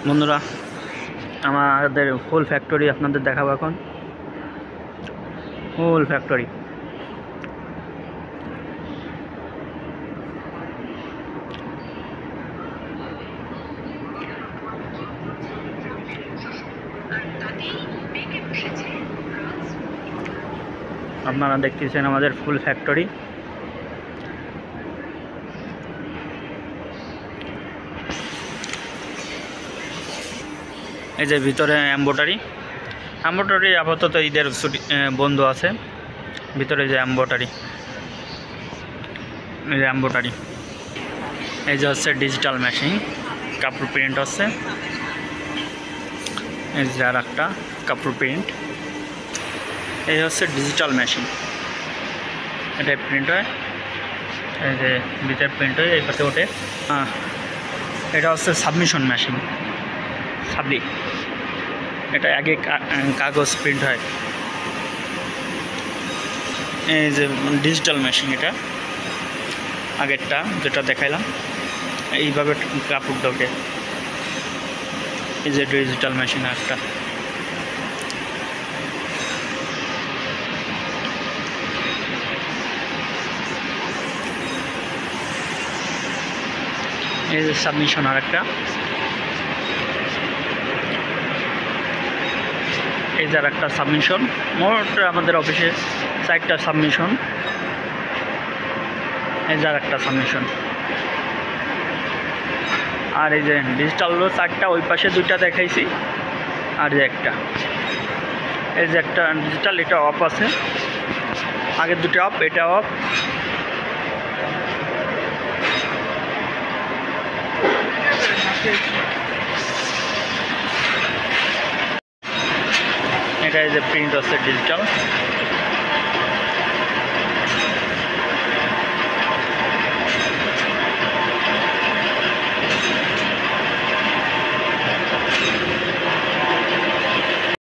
বন্ধুরা, আমাদের ফুল ফ্যাক্টরি আপনাদের দেখাবো এখন। ফুল ফ্যাক্টরি আপনারা দেখতেছেন আমাদের ফুল ফ্যাক্টরি। এই যে ভিতরে এমব্রয়ডারি আপাতত ঈদের ছুটি বন্ধ আছে। ভিতরে যে এমব্রয়ডারি, এই যে হচ্ছে ডিজিটাল মেশিন, কাপড় প্রিন্ট হচ্ছে। এই যে আর একটা কাপড় প্রিন্ট, এই হচ্ছে ডিজিটাল মেশিন। এটা প্রিন্ট হয়, এই যে ভিতরে প্রিন্ট হয়, এই পাশে ওঠে। এটা হচ্ছে সাবমিশন মেশিন, এটা আগে কাগজ প্রিন্ট হয়। এই যে ডিজিটাল মেশিন, এটা আগেরটা যেটা দেখাইলাম, এইভাবে কাপড় ঢোকে। এই যে ডিজিটাল মেশিন একটা, এই যে সাবমিশন আর একটা, এই যে আর একটা সাবমিশন। মোট আমাদের অফিসে 4টা সাবমিশন। এই যে আর একটা সাবমিশন। আর এই যে ডিজিটাল 4টা, ওই পাশে 2টা দেখাইছি, আর যে একটা, এই যে একটা ডিজিটাল, এটা অফ আছে, আগের 2টা অফ, এটা অফ। এটা এই যে প্রিন্ট আছে ডিজিটাল।